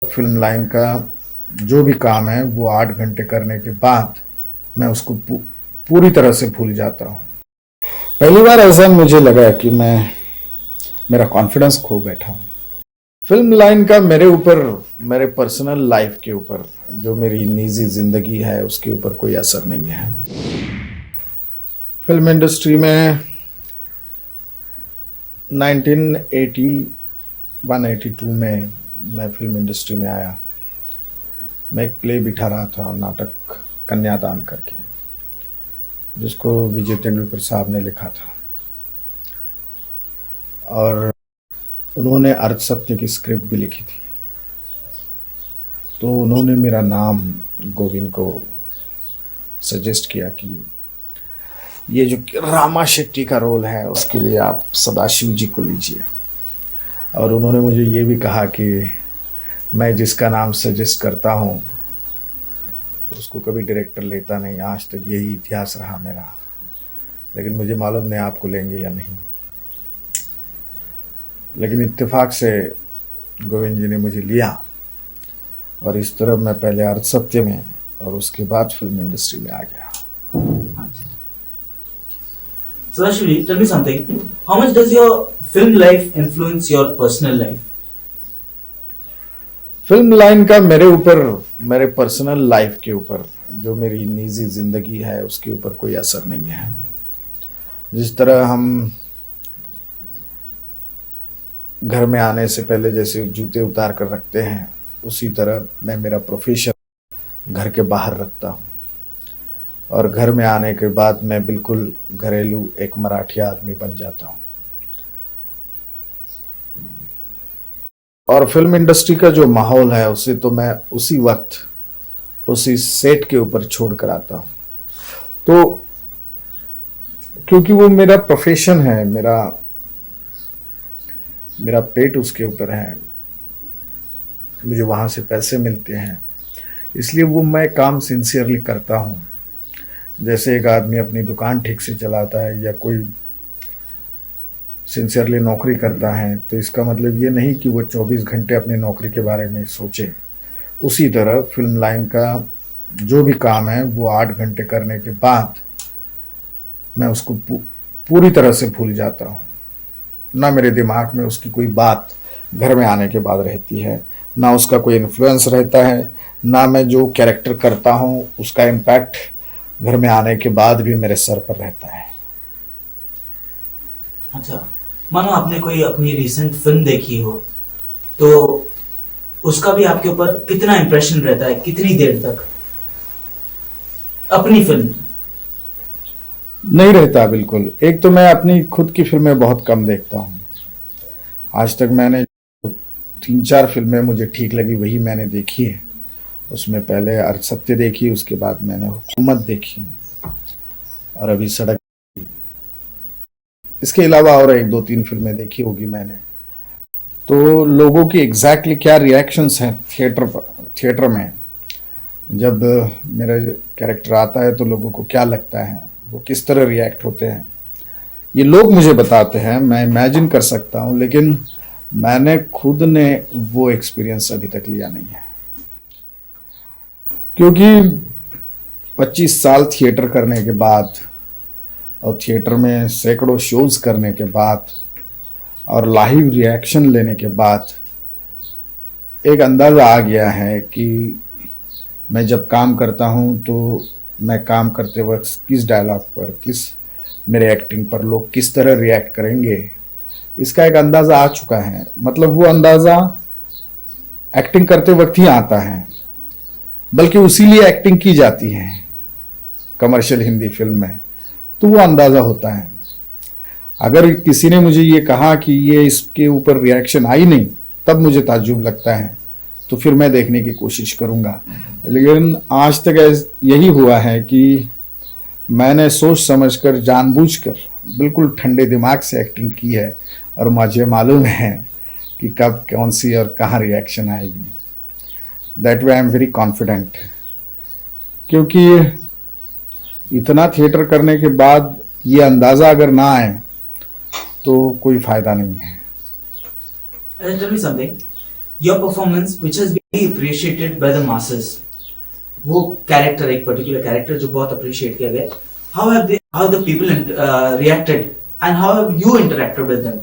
Film line का जो भी काम है वो 8 घंटे करने के बाद मैं उसको पूरी तरह से भूल जाता हूँ। पहली बार ऐसा मुझे लगा कि मेरा कॉन्फिडेंस खो बैठा हूँ। फिल्म लाइन का मेरे ऊपर, मेरे पर्सनल लाइफ के ऊपर, जो मेरी निजी जिंदगी है उसके ऊपर कोई असर नहीं है। फिल्म इंडस्ट्री में 1981-82 में मैं फिल्म इंडस्ट्री में आया। मैं एक प्ले बिठा रहा था, नाटक कन्यादान करके, जिसको विजय तेंदुलकर साहब ने लिखा था और उन्होंने अर्ध सत्य की स्क्रिप्ट भी लिखी थी। तो उन्होंने मेरा नाम गोविंद को सजेस्ट किया कि ये जो रामा शेट्टी का रोल है उसके लिए आप सदाशिव जी को लीजिए। और उन्होंने मुझे ये भी कहा कि मैं जिसका नाम सजेस्ट करता हूँ उसको कभी डायरेक्टर लेता नहीं, आज तक यही इतिहास रहा मेरा, लेकिन मुझे मालूम नहीं आपको लेंगे या नहीं। लेकिन इत्तेफाक से गोविंद जी ने मुझे लिया और इस तरह मैं पहले अर्ध सत्य में और उसके बाद फिल्म इंडस्ट्री में आ गया। Sadashiv, tell me something. How much does your film life influence your personal life? Film line का मेरे ऊपर, मेरे पर्सनल लाइफ के ऊपर, जो मेरी निजी जिंदगी है उसके ऊपर कोई असर नहीं है। जिस तरह हम घर में आने से पहले जैसे जूते उतार कर रखते हैं, उसी तरह मैं मेरा प्रोफेशन घर के बाहर रखता हूँ और घर में आने के बाद मैं बिल्कुल घरेलू एक मराठी आदमी बन जाता हूँ। और फिल्म इंडस्ट्री का जो माहौल है उसे तो मैं उसी वक्त उसी सेट के ऊपर छोड़ कर आता हूँ। तो क्योंकि वो मेरा प्रोफेशन है, मेरा पेट उसके ऊपर है, मुझे वहाँ से पैसे मिलते हैं, इसलिए वो मैं काम सिंसियरली करता हूँ। जैसे एक आदमी अपनी दुकान ठीक से चलाता है या कोई सिंसियरली नौकरी करता है, तो इसका मतलब ये नहीं कि वो 24 घंटे अपनी नौकरी के बारे में सोचे। उसी तरह फिल्म लाइन का जो भी काम है वो 8 घंटे करने के बाद मैं उसको पूरी तरह से भूल जाता हूँ। ना मेरे दिमाग में उसकी कोई बात घर में आने के बाद रहती है, ना उसका कोई इन्फ्लुएंस रहता है, ना मैं जो कैरेक्टर करता हूँ उसका इम्पैक्ट घर में आने के बाद भी मेरे सर पर रहता है। अच्छा, मानो आपने कोई अपनी रिसेंट फिल्म देखी हो तो उसका भी आपके ऊपर कितना इंप्रेशन रहता है, कितनी देर तक? अपनी फिल्म नहीं रहता बिल्कुल। एक तो मैं अपनी खुद की फिल्में बहुत कम देखता हूँ। आज तक मैंने 3-4 फिल्में मुझे ठीक लगी वही मैंने देखी है। उसमें पहले अर्ध सत्य देखी, उसके बाद मैंने हुकूमत देखी और अभी सड़क। इसके अलावा और 1-2-3 फिल्में देखी होगी मैंने। तो लोगों की एग्जैक्टली क्या रिएक्शंस हैं थिएटर में, जब मेरा कैरेक्टर आता है तो लोगों को क्या लगता है, वो किस तरह रिएक्ट होते हैं, ये लोग मुझे बताते हैं, मैं इमेजिन कर सकता हूँ, लेकिन मैंने खुद ने वो एक्सपीरियंस अभी तक लिया नहीं है। क्योंकि 25 साल थिएटर करने के बाद और थिएटर में सैकड़ों शोज करने के बाद और लाइव रिएक्शन लेने के बाद एक अंदाज़ा आ गया है कि मैं जब काम करता हूँ तो मैं काम करते वक्त किस डायलॉग पर, किस मेरे एक्टिंग पर लोग किस तरह रिएक्ट करेंगे, इसका एक अंदाज़ा आ चुका है। मतलब वो अंदाज़ा एक्टिंग करते वक्त ही आता है, बल्कि उसी लिए एक्टिंग की जाती है कमर्शियल हिंदी फिल्म में, तो वो अंदाज़ा होता है। अगर किसी ने मुझे ये कहा कि ये इसके ऊपर रिएक्शन आई नहीं, तब मुझे ताज्जुब लगता है, तो फिर मैं देखने की कोशिश करूँगा। लेकिन आज तक यही हुआ है कि मैंने सोच समझकर, जानबूझकर, बिल्कुल ठंडे दिमाग से एक्टिंग की है और मुझे मालूम है कि कब कौन सी और कहाँ रिएक्शन आएगी। That way I am very confident. क्योंकि इतना थिएटर करने के बाद ये अंदाज़ा अगर ना आए तो कोई फ़ायदा नहीं है। Tell me something. your performance which has been appreciated by the masses, वो कैरेक्टर, एक पर्टिकुलर कैरेक्टर जो बहुत अप्रिशिएट किया गया, how the people reacted and how have you interacted with them?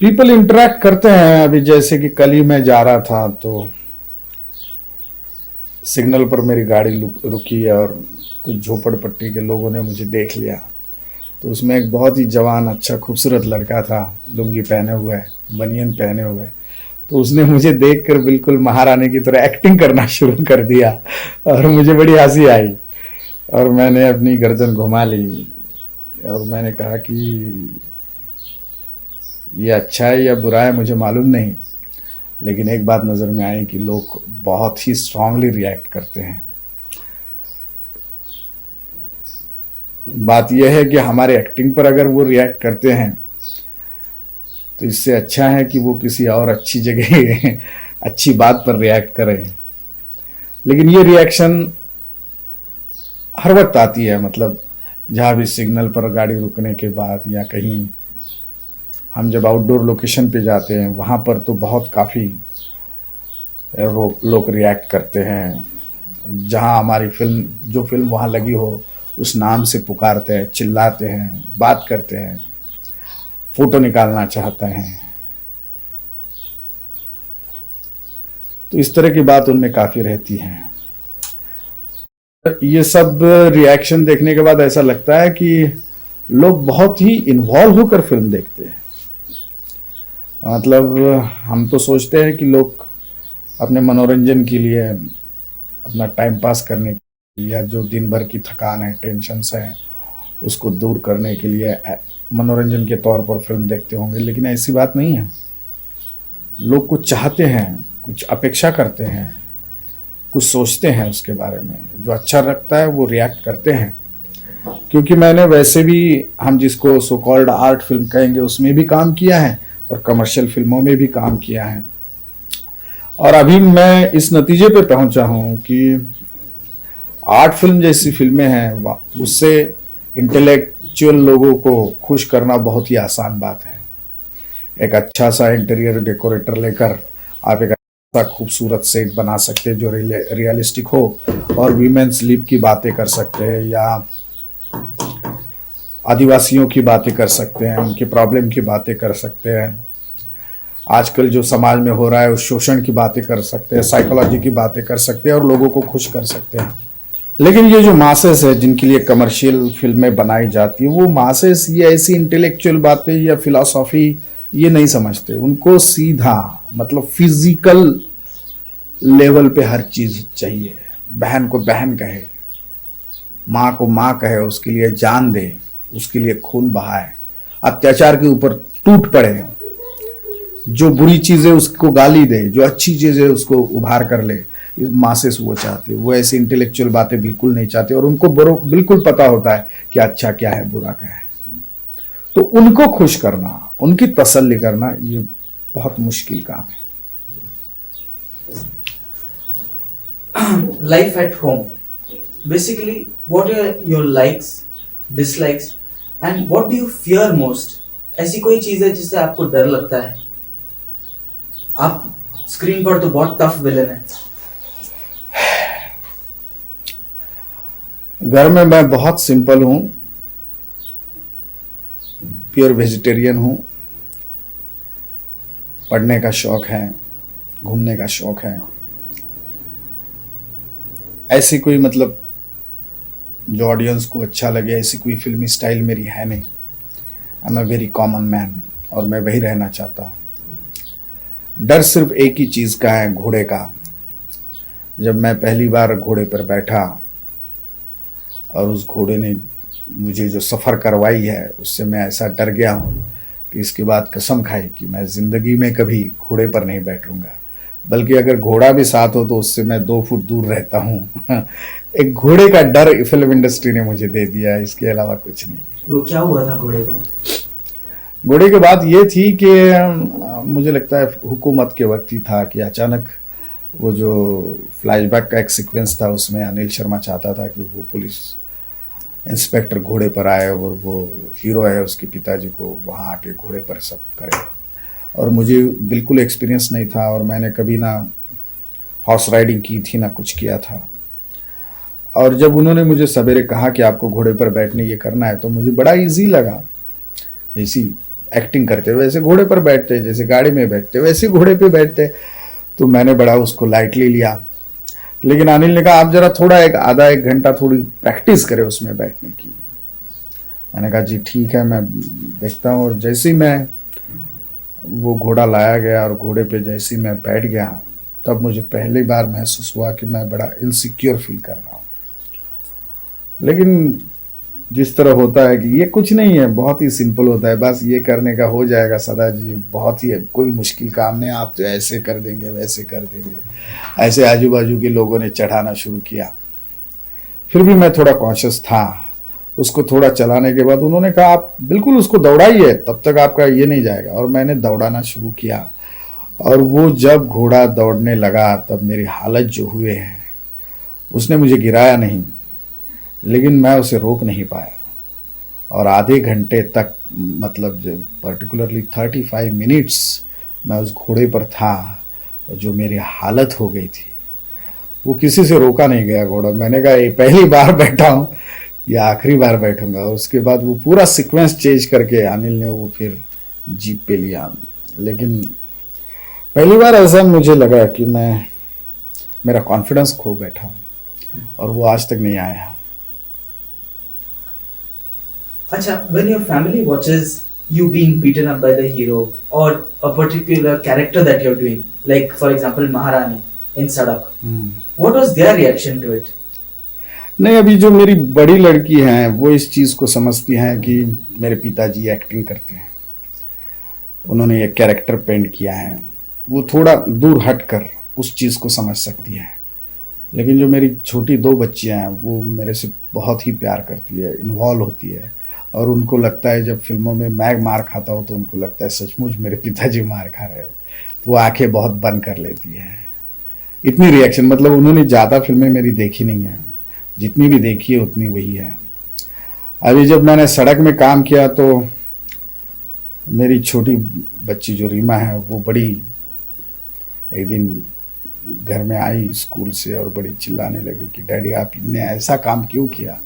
People interact करते हैं। अभी जैसे कि कल ही मैं जा रहा था तो सिग्नल पर मेरी गाड़ी रुकी और कुछ झोपड़पट्टी के लोगों ने मुझे देख लिया। तो उसमें एक बहुत ही जवान अच्छा खूबसूरत लड़का था, लुंगी पहने हुए, बनियन पहने हुए। तो उसने मुझे देखकर बिल्कुल महारानी की तरह एक्टिंग करना शुरू कर दिया और मुझे बड़ी हंसी आई और मैंने अपनी गर्दन घुमा ली और मैंने कहा कि ये अच्छा है या बुरा है मुझे मालूम नहीं, लेकिन एक बात नज़र में आई कि लोग बहुत ही स्ट्रांगली रिएक्ट करते हैं। बात यह है कि हमारे एक्टिंग पर अगर वो रिएक्ट करते हैं तो इससे अच्छा है कि वो किसी और अच्छी जगह अच्छी बात पर रिएक्ट करें। लेकिन ये रिएक्शन हर वक्त आती है, मतलब जहाँ भी सिग्नल पर गाड़ी रुकने के बाद या कहीं हम जब आउटडोर लोकेशन पे जाते हैं वहाँ पर तो बहुत काफ़ी लोग रिएक्ट करते हैं। जहाँ हमारी फिल्म, जो फिल्म वहाँ लगी हो उस नाम से पुकारते हैं, चिल्लाते हैं, बात करते हैं, फोटो निकालना चाहते हैं। तो इस तरह की बात उनमें काफ़ी रहती है। ये सब रिएक्शन देखने के बाद ऐसा लगता है कि लोग बहुत ही इन्वॉल्व होकर फिल्म देखते हैं। मतलब हम तो सोचते हैं कि लोग अपने मनोरंजन के लिए, अपना टाइम पास करने के लिए, या जो दिन भर की थकान है, टेंशन्स हैं, उसको दूर करने के लिए मनोरंजन के तौर पर फिल्म देखते होंगे, लेकिन ऐसी बात नहीं है। लोग कुछ चाहते हैं, कुछ अपेक्षा करते हैं, कुछ सोचते हैं उसके बारे में। जो अच्छा लगता है वो रिएक्ट करते हैं। क्योंकि मैंने वैसे भी, हम जिसको सो कॉल्ड आर्ट फिल्म कहेंगे, उसमें भी काम किया है और कमर्शियल फिल्मों में भी काम किया है। और अभी मैं इस नतीजे पे पहुंचा हूं कि आर्ट फिल्म जैसी फिल्में हैं उससे इंटेलेक्चुअल लोगों को खुश करना बहुत ही आसान बात है। एक अच्छा सा इंटीरियर डेकोरेटर लेकर आप एक अच्छा खूबसूरत सेट बना सकते हैं जो रियलिस्टिक हो और वीमेन स्लीप की बातें कर सकते हैं या आदिवासियों की बातें कर सकते हैं, उनके प्रॉब्लम की बातें कर सकते हैं, आजकल जो समाज में हो रहा है उस शोषण की बातें कर सकते हैं, साइकोलॉजी की बातें कर सकते हैं और लोगों को खुश कर सकते हैं। लेकिन ये जो मासेस है जिनके लिए कमर्शियल फिल्में बनाई जाती है, वो मासेस ये ऐसी इंटेलेक्चुअल बातें या फिलॉसफी ये नहीं समझते। उनको सीधा मतलब फिजिकल लेवल पे हर चीज चाहिए। बहन को बहन कहे, माँ को माँ कहे, उसके लिए जान दे, उसके लिए खून बहाए, अत्याचार के ऊपर टूट पड़े, जो बुरी चीजें उसको गाली दे, जो अच्छी चीजें उसको उभार कर ले। मासेस वो चाहते, वो ऐसी इंटेलेक्चुअल बातें बिल्कुल नहीं चाहते और उनको बिल्कुल पता होता है कि अच्छा क्या है, बुरा क्या है। तो उनको खुश करना, उनकी तसल्ली करना, ये बहुत मुश्किल काम है। Life at home, basically what are your likes, dislikes and what do you fear most? ऐसी कोई चीज है जिससे आपको डर लगता है? आप स्क्रीन पर तो बहुत टफ विलन है। घर में मैं बहुत सिंपल हूं, प्योर वेजिटेरियन हूं। पढ़ने का शौक है, घूमने का शौक है। ऐसी कोई मतलब जो ऑडियंस को अच्छा लगे ऐसी कोई फिल्मी स्टाइल मेरी है नहीं। I am a very common man और मैं वही रहना चाहता हूँ। डर सिर्फ एक ही चीज़ का है, घोड़े का। जब मैं पहली बार घोड़े पर बैठा और उस घोड़े ने मुझे जो सफ़र करवाई है उससे मैं ऐसा डर गया हूँ कि इसके बाद कसम खाई कि मैं ज़िंदगी में कभी घोड़े पर नहीं बैठूंगा। बल्कि अगर घोड़ा भी साथ हो तो उससे मैं 2 फुट दूर रहता हूँ। एक घोड़े का डर फिल्म इंडस्ट्री ने मुझे दे दिया है, इसके अलावा कुछ नहीं। वो क्या हुआ था घोड़े का? घोड़े की बात ये थी कि मुझे लगता है हुकूमत के वक्त ही था कि अचानक वो जो फ्लैशबैक का एक सीक्वेंस था उसमें अनिल शर्मा चाहता था कि वो पुलिस इंस्पेक्टर घोड़े पर आए और वो हीरो है उसके पिताजी को वहाँ आके घोड़े पर सब करे। और मुझे बिल्कुल एक्सपीरियंस नहीं था, और मैंने कभी ना हॉर्स राइडिंग की थी ना कुछ किया था। और जब उन्होंने मुझे सवेरे कहा कि आपको घोड़े पर बैठने ये करना है, तो मुझे बड़ा इजी लगा। जैसी एक्टिंग करते वैसे घोड़े पर बैठते, जैसे गाड़ी में बैठते वैसे घोड़े पे बैठते, तो मैंने बड़ा उसको लाइटली लिया। लेकिन अनिल ने कहा आप जरा थोड़ा आधा एक घंटा थोड़ी प्रैक्टिस करें उसमें बैठने की। मैंने कहा जी ठीक है, मैं देखता हूँ। और जैसे ही मैं वो घोड़ा लाया गया और घोड़े पे जैसे ही मैं बैठ गया, तब मुझे पहली बार महसूस हुआ कि मैं बड़ा इनसिक्योर फील कर रहा हूँ। लेकिन जिस तरह होता है कि ये कुछ नहीं है, बहुत ही सिंपल होता है, बस ये करने का हो जाएगा सदा जी, बहुत ही है, कोई मुश्किल काम नहीं, आप तो ऐसे कर देंगे वैसे कर देंगे। ऐसे आजू बाजू के लोगों ने चढ़ाना शुरू किया। फिर भी मैं थोड़ा कॉन्शियस था। उसको थोड़ा चलाने के बाद उन्होंने कहा आप बिल्कुल उसको दौड़ाइए, तब तक आपका ये नहीं जाएगा। और मैंने दौड़ाना शुरू किया, और वो जब घोड़ा दौड़ने लगा तब मेरी हालत जो हुए हैं, उसने मुझे गिराया नहीं, लेकिन मैं उसे रोक नहीं पाया। और आधे घंटे तक, मतलब जो पर्टिकुलरली 35 मिनट्स मैं उस घोड़े पर था, जो मेरी हालत हो गई थी, वो किसी से रोका नहीं गया घोड़ा। मैंने कहा ये पहली बार बैठा हूँ, या आखिरी बार बैठूंगा। और उसके बाद वो पूरा सीक्वेंस चेंज करके अनिल ने वो फिर जीप पे लिया। लेकिन पहली बार ऐसा मुझे लगा कि मेरा कॉन्फिडेंस खो बैठा, और वो आज तक नहीं आया। अच्छा, when your family watches you being beaten up by the hero or a particular character that you're doing, like for example Maharani in Sadak, what was their reaction to it? नहीं, अभी जो मेरी बड़ी लड़की हैं वो इस चीज़ को समझती हैं कि मेरे पिताजी एक्टिंग करते हैं, उन्होंने एक कैरेक्टर पेंट किया है। वो थोड़ा दूर हटकर उस चीज़ को समझ सकती है। लेकिन जो मेरी छोटी 2 बच्चियां हैं वो मेरे से बहुत ही प्यार करती है, इन्वॉल्व होती है, और उनको लगता है जब फिल्मों में मैं मार खाता हूँ तो उनको लगता है सचमुच मेरे पिताजी मार खा रहे हैं, तो वो आंखें बहुत बंद कर लेती है। इतनी रिएक्शन, मतलब उन्होंने ज़्यादा फिल्में मेरी देखी नहीं है, जितनी भी देखी है उतनी वही है। अभी जब मैंने सड़क में काम किया तो मेरी छोटी बच्ची जो रीमा है वो बड़ी, एक दिन घर में आई स्कूल से और बड़ी चिल्लाने लगी कि डैडी आपने ऐसा काम क्यों किया।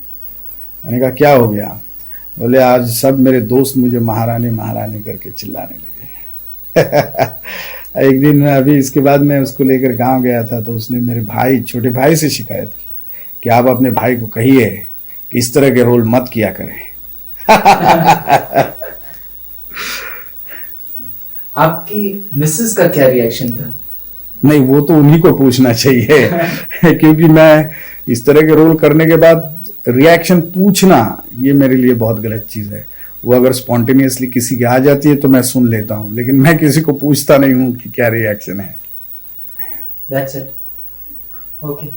मैंने कहा क्या हो गया? बोले आज सब मेरे दोस्त मुझे महारानी महारानी करके चिल्लाने लगे। एक दिन अभी इसके बाद मैं उसको लेकर गांव गया था, तो उसने मेरे भाई, छोटे भाई से शिकायत की कि आप अपने भाई को कहिए कि इस तरह के रोल मत किया करें। आपकी मिसेस का क्या रिएक्शन था? नहीं, वो तो उन्हीं को पूछना चाहिए। क्योंकि मैं इस तरह के रोल करने के बाद रिएक्शन पूछना ये मेरे लिए बहुत गलत चीज़ है। वो अगर स्पॉन्टेनियसली किसी की आ जाती है तो मैं सुन लेता हूँ, लेकिन मैं किसी को पूछता नहीं हूँ कि क्या रिएक्शन है। That's it. Okay.